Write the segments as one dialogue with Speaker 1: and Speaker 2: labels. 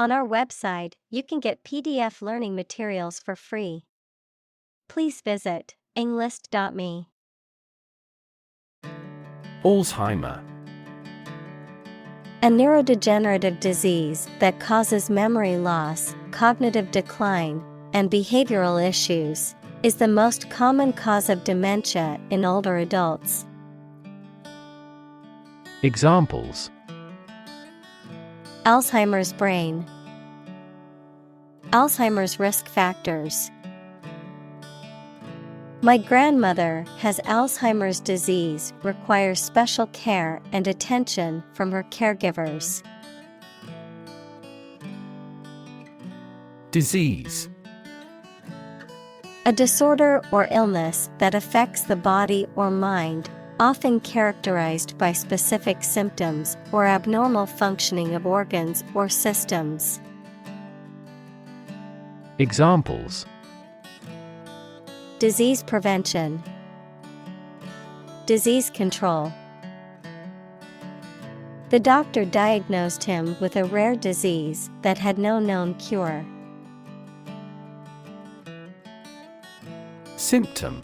Speaker 1: On our website, you can get PDF learning materials for free. Please visit englist.me.
Speaker 2: Alzheimer.
Speaker 1: A neurodegenerative disease that causes memory loss, cognitive decline, and behavioral issues, is the most common cause of dementia in older adults.
Speaker 2: Examples:
Speaker 1: Alzheimer's brain. Alzheimer's risk factors. My grandmother has Alzheimer's disease, requires special care and attention from her caregivers.
Speaker 2: Disease.
Speaker 1: A disorder or illness that affects the body or mind, often characterized by specific symptoms or abnormal functioning of organs or systems.
Speaker 2: Examples:
Speaker 1: Disease prevention. Disease control. The doctor diagnosed him with a rare disease that had no known cure.
Speaker 2: Symptom.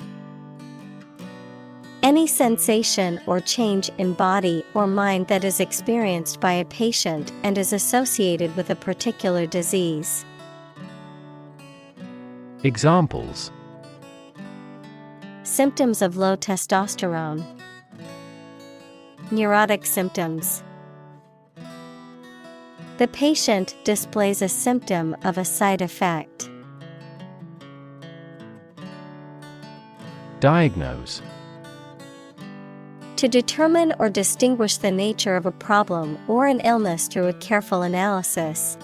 Speaker 1: Any sensation or change in body or mind that is experienced by a patient and is associated with a particular disease.
Speaker 2: Examples:
Speaker 1: Symptoms of low testosterone. Neurotic symptoms. The patient displays a symptom of a side effect.
Speaker 2: Diagnose.
Speaker 1: To determine or distinguish the nature of a problem or an illness through a careful analysis.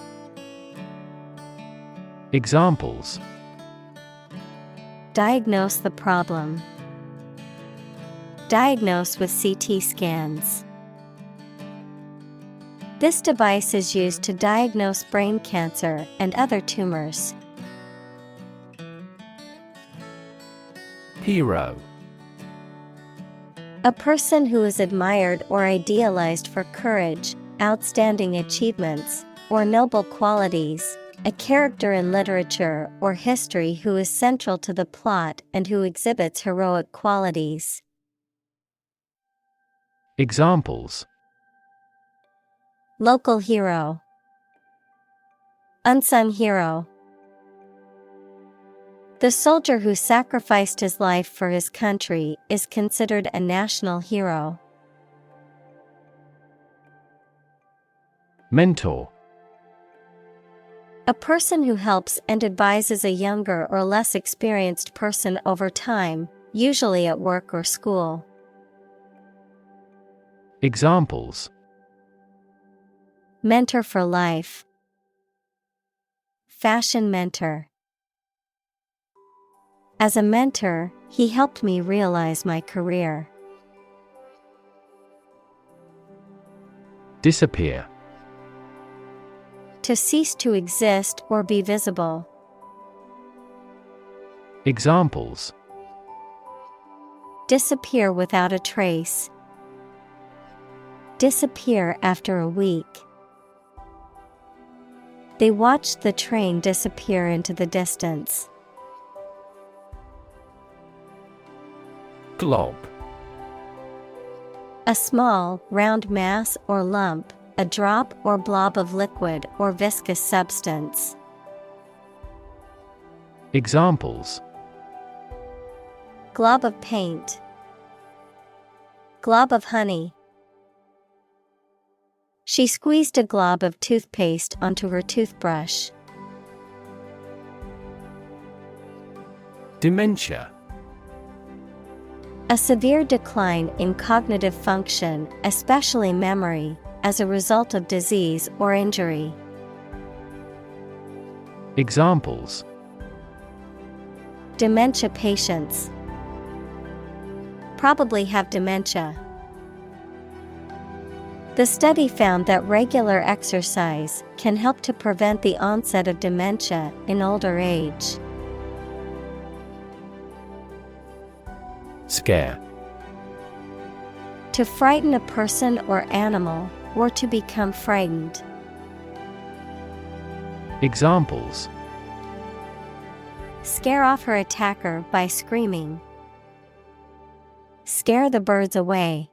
Speaker 2: Examples:
Speaker 1: Diagnose the problem. Diagnose with CT scans. This device is used to diagnose brain cancer and other tumors.
Speaker 2: Hero.
Speaker 1: A person who is admired or idealized for courage, outstanding achievements, or noble qualities. A character in literature or history who is central to the plot and who exhibits heroic qualities.
Speaker 2: Examples:
Speaker 1: Local hero. Unsung hero. The soldier who sacrificed his life for his country is considered a national hero.
Speaker 2: Mentor.
Speaker 1: A person who helps and advises a younger or less experienced person over time, usually at work or school.
Speaker 2: Examples:
Speaker 1: Mentor for life. Fashion mentor. As a mentor, he helped me realize my career.
Speaker 2: Disappear.
Speaker 1: To cease to exist or be visible.
Speaker 2: Examples:
Speaker 1: Disappear without a trace. Disappear after a week. They watched the train disappear into the distance.
Speaker 2: Glob.
Speaker 1: A small, round mass or lump, a drop or blob of liquid or viscous substance.
Speaker 2: Examples:
Speaker 1: Glob of paint. Glob of honey. She squeezed a glob of toothpaste onto her toothbrush.
Speaker 2: Dementia.
Speaker 1: A severe decline in cognitive function, especially memory, as a result of disease or injury.
Speaker 2: Examples:
Speaker 1: Dementia patients. Probably have dementia. The study found that regular exercise can help to prevent the onset of dementia in older age.
Speaker 2: Scare.
Speaker 1: To frighten a person or animal, or to become frightened.
Speaker 2: Examples:
Speaker 1: scare off her attacker by screaming. Scare the birds away.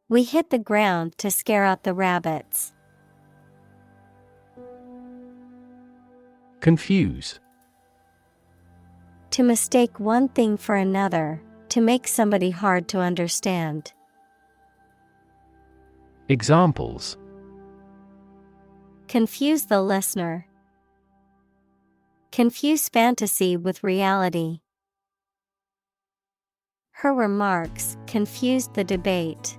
Speaker 1: We hit the ground to scare out the rabbits.
Speaker 2: Confuse.
Speaker 1: To mistake one thing for another, to make somebody hard to understand.
Speaker 2: Examples:
Speaker 1: confuse the listener. Confuse fantasy with reality. Her remarks confused the debate.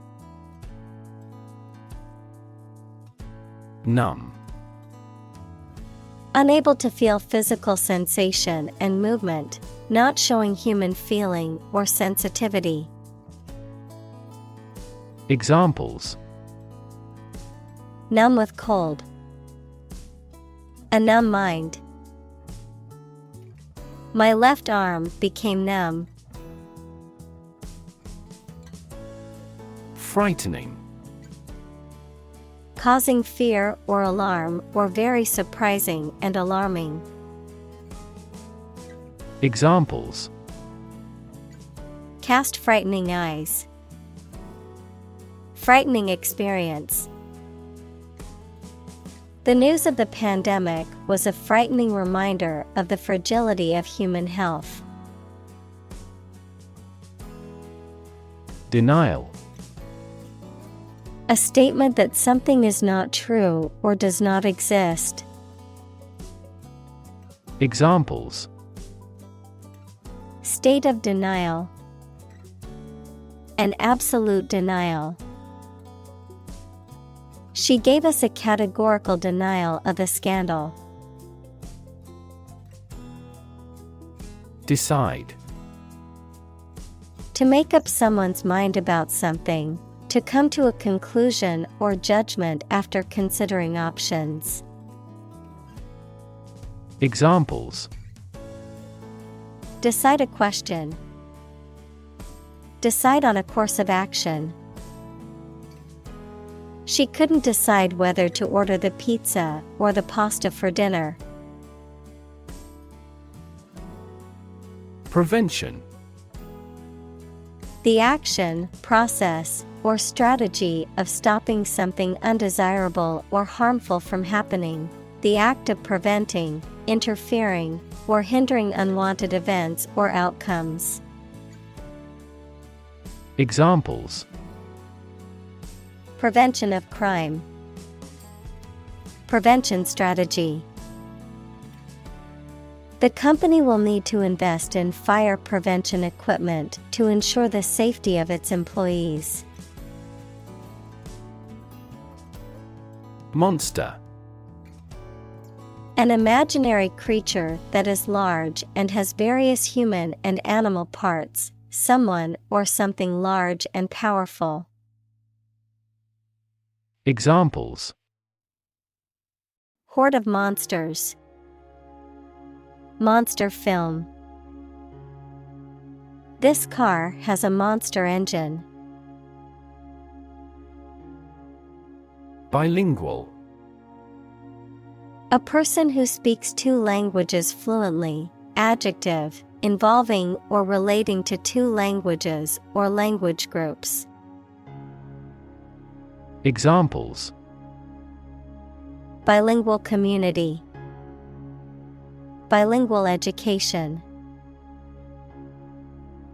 Speaker 2: Numb.
Speaker 1: Unable to feel physical sensation and movement, not showing human feeling or sensitivity.
Speaker 2: Examples:
Speaker 1: numb with cold. A numb mind. My left arm became numb.
Speaker 2: Frightening.
Speaker 1: Causing fear or alarm, or very surprising and alarming.
Speaker 2: Examples:
Speaker 1: cast frightening eyes. Frightening experience. The news of the pandemic was a frightening reminder of the fragility of human health.
Speaker 2: Denial.
Speaker 1: A statement that something is not true or does not exist.
Speaker 2: Examples:
Speaker 1: state of denial. An absolute denial. She gave us a categorical denial of the scandal.
Speaker 2: Decide.
Speaker 1: To make up someone's mind about something. To come to a conclusion or judgment after considering options.
Speaker 2: Examples:
Speaker 1: decide a question. Decide on a course of action. She couldn't decide whether to order the pizza or the pasta for dinner.
Speaker 2: Prevention.
Speaker 1: The action, process, or strategy of stopping something undesirable or harmful from happening. The act of preventing, interfering, or hindering unwanted events or outcomes.
Speaker 2: Examples:
Speaker 1: prevention of crime. Prevention strategy. The company will need to invest in fire prevention equipment to ensure the safety of its employees.
Speaker 2: Monster.
Speaker 1: An imaginary creature that is large and has various human and animal parts, someone or something large and powerful.
Speaker 2: Examples:
Speaker 1: horde of monsters. Monster film. This car has a monster engine.
Speaker 2: Bilingual.
Speaker 1: A person who speaks two languages fluently. Adjective, involving or relating to two languages or language groups.
Speaker 2: Examples:
Speaker 1: bilingual community. Bilingual education.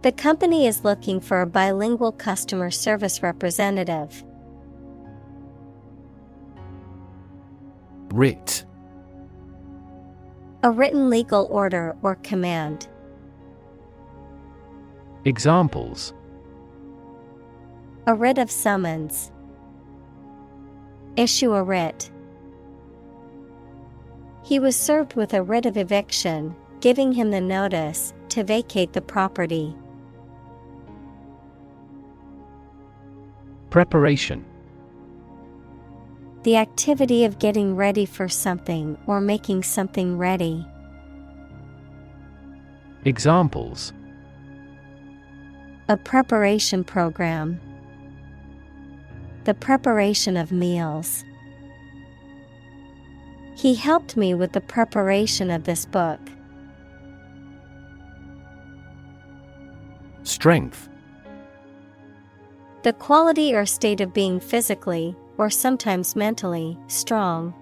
Speaker 1: The company is looking for a bilingual customer service representative.
Speaker 2: Writ.
Speaker 1: A written legal order or command.
Speaker 2: Examples:
Speaker 1: a writ of summons. Issue a writ. He was served with a writ of eviction, giving him the notice to vacate the property.
Speaker 2: Preparation.
Speaker 1: The activity of getting ready for something or making something ready.
Speaker 2: Examples:
Speaker 1: a preparation program. The preparation of meals. He helped me with the preparation of this book.
Speaker 2: Strength.
Speaker 1: The quality or state of being physically, or sometimes mentally, strong.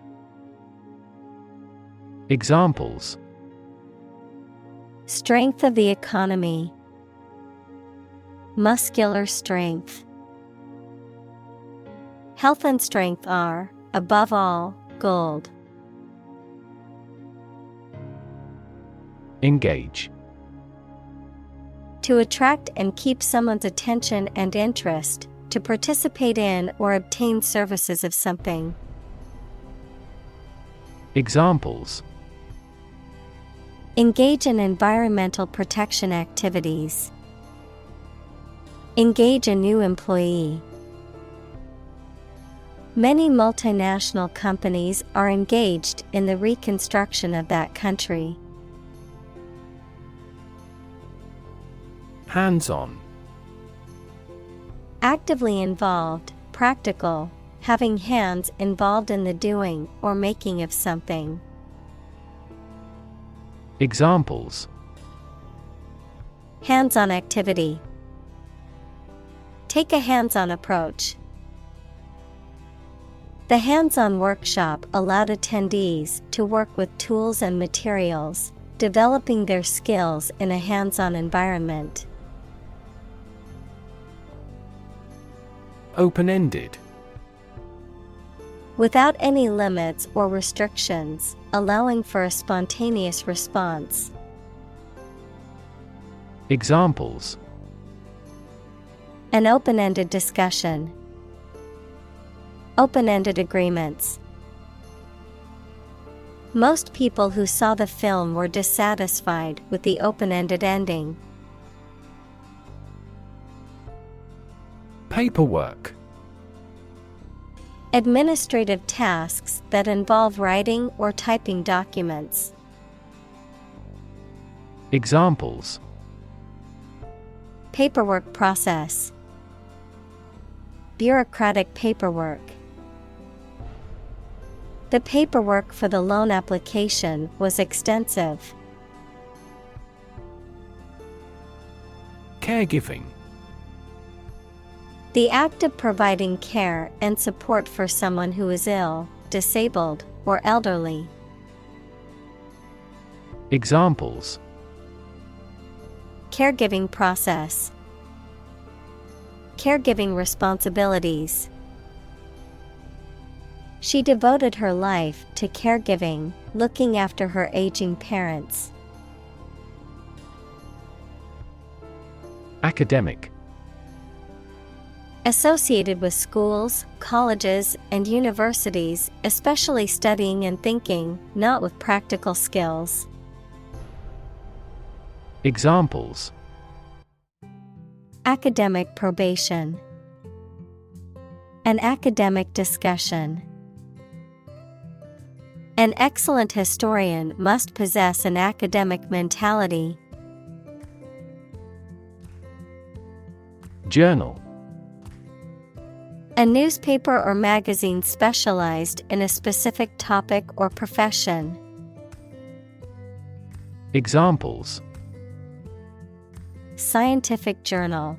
Speaker 2: Examples:
Speaker 1: Strength of the economy. Muscular strength. Health and strength are, above all, gold.
Speaker 2: Engage.
Speaker 1: To attract and keep someone's attention and interest, to participate in or obtain services of something.
Speaker 2: Examples:
Speaker 1: Engage in environmental protection activities. Engage a new employee. Many multinational companies are engaged in the reconstruction of that country.
Speaker 2: Hands-on.
Speaker 1: Actively involved, practical, having hands involved in the doing or making of something.
Speaker 2: Examples:
Speaker 1: Hands-on activity. Take a hands-on approach. The hands-on workshop allowed attendees to work with tools and materials, developing their skills in a hands-on environment.
Speaker 2: Open-ended.
Speaker 1: Without any limits or restrictions, allowing for a spontaneous response.
Speaker 2: Examples:
Speaker 1: An open-ended discussion. Open-ended agreements. Most people who saw the film were dissatisfied with the open-ended ending.
Speaker 2: Paperwork.
Speaker 1: Administrative tasks that involve writing or typing documents.
Speaker 2: Examples:
Speaker 1: Paperwork process. Bureaucratic paperwork. The paperwork for the loan application was extensive.
Speaker 2: Caregiving.
Speaker 1: The act of providing care and support for someone who is ill, disabled, or elderly.
Speaker 2: Examples:
Speaker 1: Caregiving process. Caregiving responsibilities. She devoted her life to caregiving, looking after her aging parents.
Speaker 2: Academic.
Speaker 1: Associated with schools, colleges, and universities, especially studying and thinking, not with practical skills.
Speaker 2: Examples:
Speaker 1: Academic probation. An academic discussion. An excellent historian must possess an academic mentality.
Speaker 2: Journal.
Speaker 1: A newspaper or magazine specialized in a specific topic or profession.
Speaker 2: Examples:
Speaker 1: Scientific journal.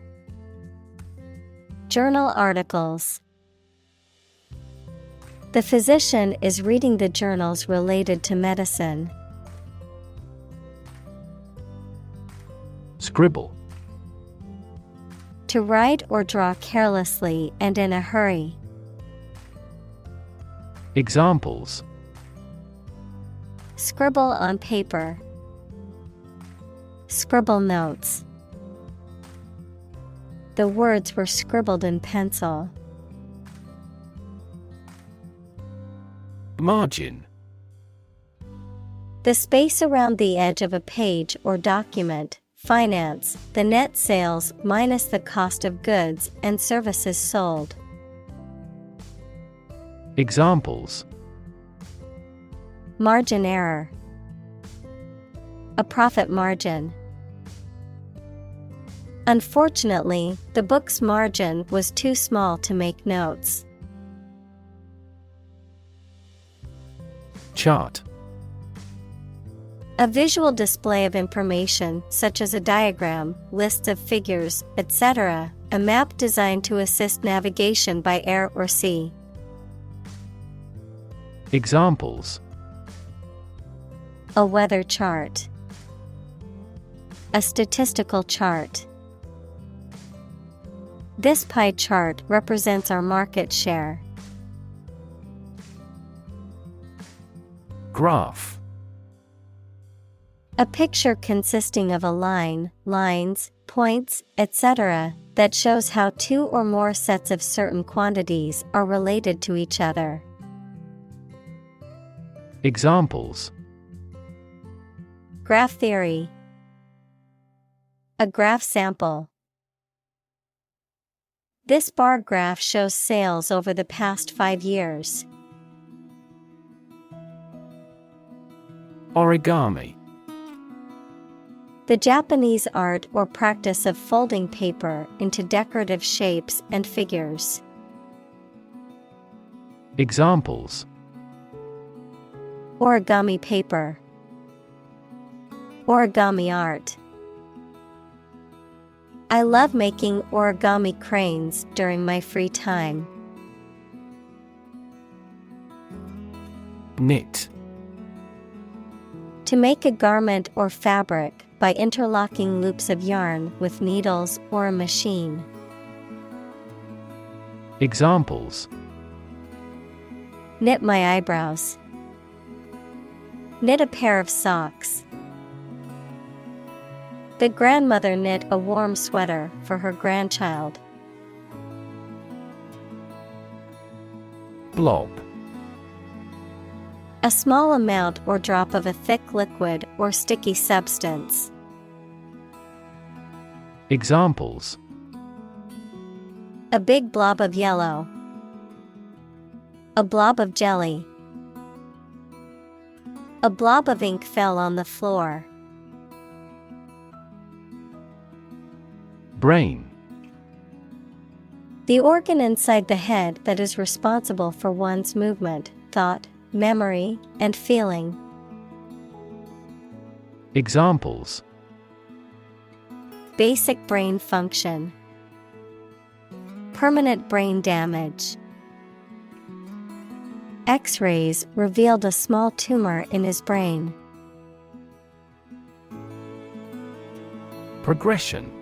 Speaker 1: Journal articles. The physician is reading the journals related to medicine.
Speaker 2: Scribble.
Speaker 1: To write or draw carelessly and in a hurry.
Speaker 2: Examples:
Speaker 1: Scribble on paper. Scribble notes. The words were scribbled in pencil.
Speaker 2: Margin.
Speaker 1: The space around the edge of a page or document. Finance, the net sales minus the cost of goods and services sold.
Speaker 2: Examples:
Speaker 1: Margin error. A profit margin. Unfortunately, the book's margin was too small to make notes.
Speaker 2: Chart.
Speaker 1: A visual display of information such as a diagram, lists of figures, etc., a map designed to assist navigation by air or sea.
Speaker 2: Examples:
Speaker 1: A weather chart. A statistical chart. This pie chart represents our market share.
Speaker 2: Graph.
Speaker 1: A picture consisting of a line, lines, points, etc., that shows how two or more sets of certain quantities are related to each other.
Speaker 2: Examples:
Speaker 1: Graph theory. A graph sample. This bar graph shows sales over the past 5 years.
Speaker 2: Origami.
Speaker 1: The Japanese art or practice of folding paper into decorative shapes and figures.
Speaker 2: Examples:
Speaker 1: Origami paper. Origami art. I love making origami cranes during my free time.
Speaker 2: Knit.
Speaker 1: To make a garment or fabric by interlocking loops of yarn with needles or a machine.
Speaker 2: Examples:
Speaker 1: Knit my eyebrows. Knit a pair of socks. The grandmother knit a warm sweater for her grandchild.
Speaker 2: Blob.
Speaker 1: A small amount or drop of a thick liquid or sticky substance.
Speaker 2: Examples:
Speaker 1: A big blob of yellow. A blob of jelly. A blob of ink fell on the floor.
Speaker 2: Brain.
Speaker 1: The organ inside the head that is responsible for one's movement, thought, memory, and feeling.
Speaker 2: Examples:
Speaker 1: Basic brain function. Permanent brain damage. X-rays revealed a small tumor in his brain.
Speaker 2: Progression.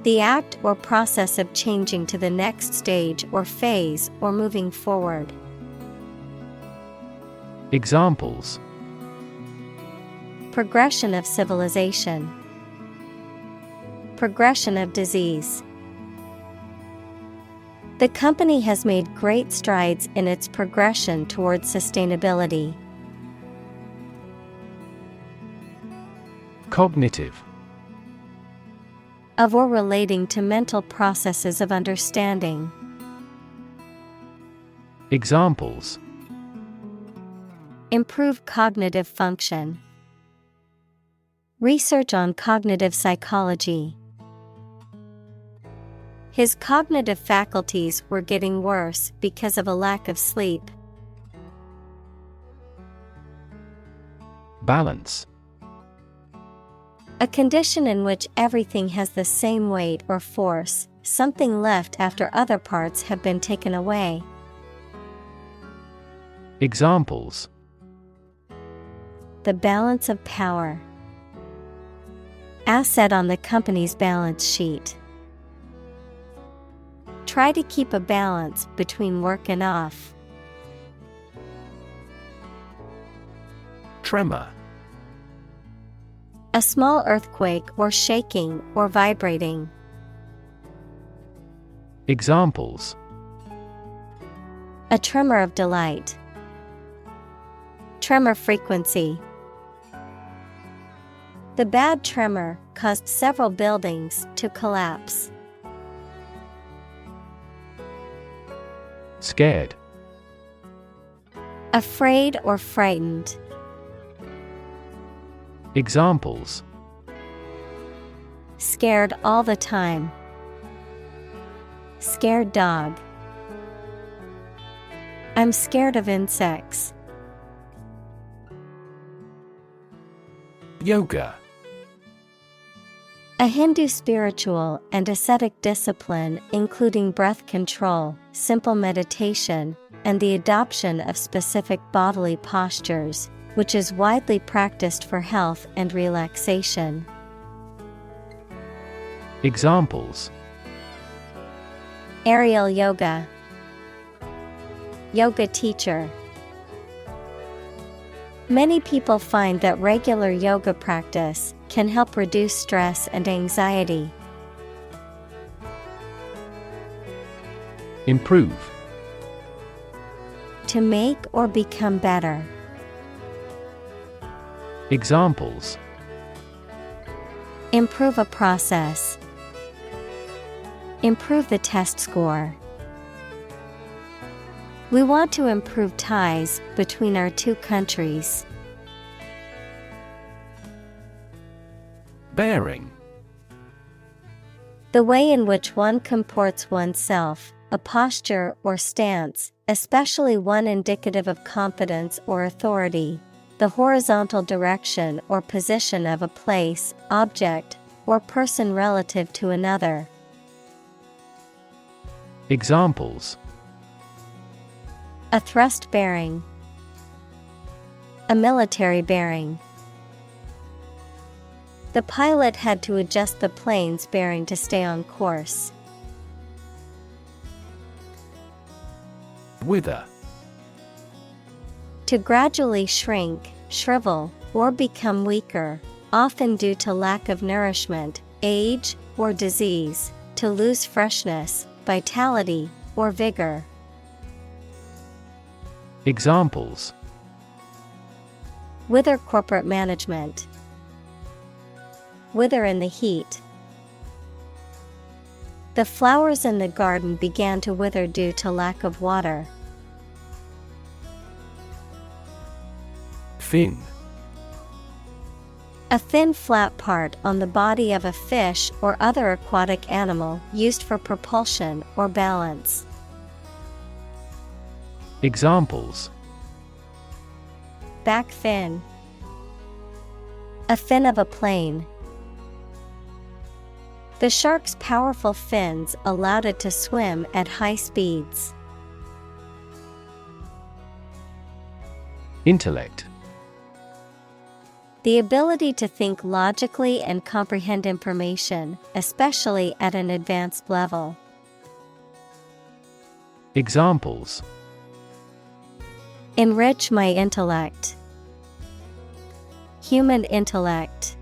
Speaker 1: The act or process of changing to the next stage or phase or moving forward.
Speaker 2: Examples:
Speaker 1: Progression of civilization. Progression of disease. The company has made great strides in its progression towards sustainability.
Speaker 2: Cognitive.
Speaker 1: Of or relating to mental processes of understanding.
Speaker 2: Examples:
Speaker 1: Improve cognitive function. Research on cognitive psychology. His cognitive faculties were getting worse because of a lack of sleep.
Speaker 2: Balance.
Speaker 1: A condition in which everything has the same weight or force, something left after other parts have been taken away.
Speaker 2: Examples:
Speaker 1: The balance of power. Asset on the company's balance sheet. Try to keep a balance between work and off.
Speaker 2: Tremor.
Speaker 1: A small earthquake or shaking or vibrating.
Speaker 2: Examples:
Speaker 1: A tremor of delight. Tremor frequency. The bad tremor caused several buildings to collapse.
Speaker 2: Scared.
Speaker 1: Afraid or frightened.
Speaker 2: Examples:
Speaker 1: Scared all the time. Scared dog. I'm scared of insects.
Speaker 2: Yoga.
Speaker 1: A Hindu spiritual and ascetic discipline including breath control, simple meditation, and the adoption of specific bodily postures, which is widely practiced for health and relaxation.
Speaker 2: Examples:
Speaker 1: Aerial yoga. Yoga teacher. Many people find that regular yoga practice can help reduce stress and anxiety.
Speaker 2: Improve.
Speaker 1: To make or become better.
Speaker 2: Examples:
Speaker 1: Improve a process. Improve the test score. We want to improve ties between our two countries.
Speaker 2: Bearing.
Speaker 1: The way in which one comports oneself, a posture or stance, especially one indicative of confidence or authority. The horizontal direction or position of a place, object, or person relative to another.
Speaker 2: Examples:
Speaker 1: A thrust bearing. A military bearing. The pilot had to adjust the plane's bearing to stay on course.
Speaker 2: Wither.
Speaker 1: To gradually shrink, shrivel, or become weaker, often due to lack of nourishment, age, or disease, to lose freshness, vitality, or vigor.
Speaker 2: Examples:
Speaker 1: Wither corporate management. Wither in the heat. The flowers in the garden began to wither due to lack of water.
Speaker 2: Fin.
Speaker 1: A thin flat part on the body of a fish or other aquatic animal used for propulsion or balance.
Speaker 2: Examples:
Speaker 1: Back fin. A fin of a plane. The shark's powerful fins allowed it to swim at high speeds.
Speaker 2: Intellect.
Speaker 1: The ability to think logically and comprehend information, especially at an advanced level.
Speaker 2: Examples:
Speaker 1: Enrich my intellect. Human intellect.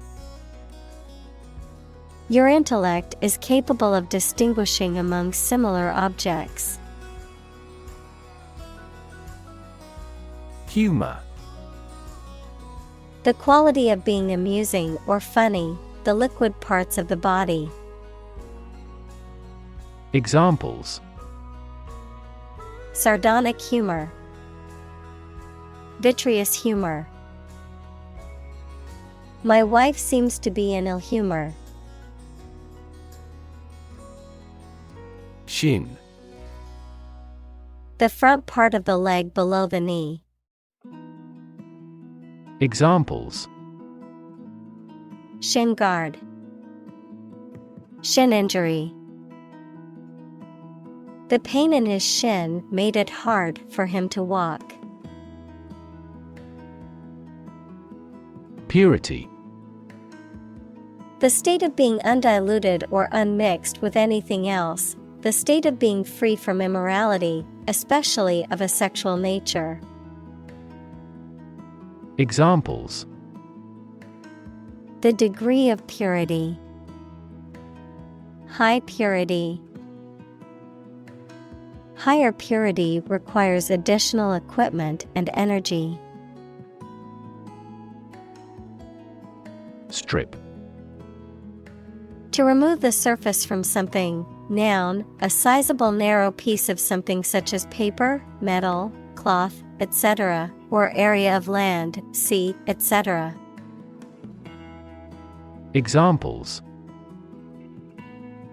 Speaker 1: Your intellect is capable of distinguishing among similar objects.
Speaker 2: Humor.
Speaker 1: The quality of being amusing or funny, the liquid parts of the body.
Speaker 2: Examples:
Speaker 1: Sardonic humor. Vitreous humor. My wife seems to be in ill humor.
Speaker 2: Shin.
Speaker 1: The front part of the leg below the knee.
Speaker 2: Examples:
Speaker 1: Shin guard. Shin injury. The pain in his shin made it hard for him to walk.
Speaker 2: Purity.
Speaker 1: The state of being undiluted or unmixed with anything else, the state of being free from immorality, especially of a sexual nature.
Speaker 2: Examples:
Speaker 1: The degree of purity. High purity. Higher purity requires additional equipment and energy.
Speaker 2: Strip.
Speaker 1: To remove the surface from something, noun, a sizable narrow piece of something such as paper, metal, cloth, etc., or area of land, sea, etc.
Speaker 2: Examples: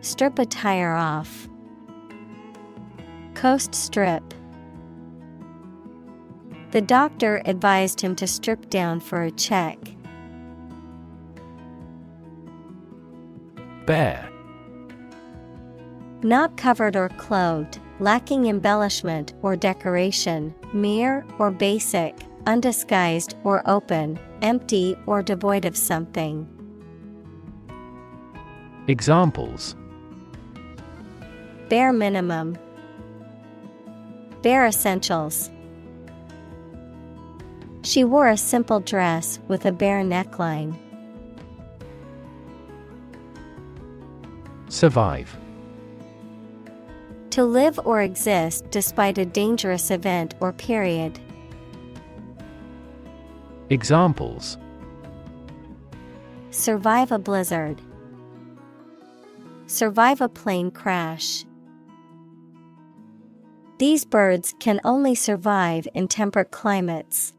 Speaker 1: Strip a tire off. Coast strip. The doctor advised him to strip down for a check.
Speaker 2: Bare.
Speaker 1: Not covered or clothed, lacking embellishment or decoration, mere or basic, undisguised or open, empty or devoid of something.
Speaker 2: Examples:
Speaker 1: Bare minimum. Bare essentials. She wore a simple dress with a bare neckline.
Speaker 2: Survive.
Speaker 1: To live or exist despite a dangerous event or period.
Speaker 2: Examples:
Speaker 1: Survive a blizzard. Survive a plane crash. These birds can only survive in temperate climates.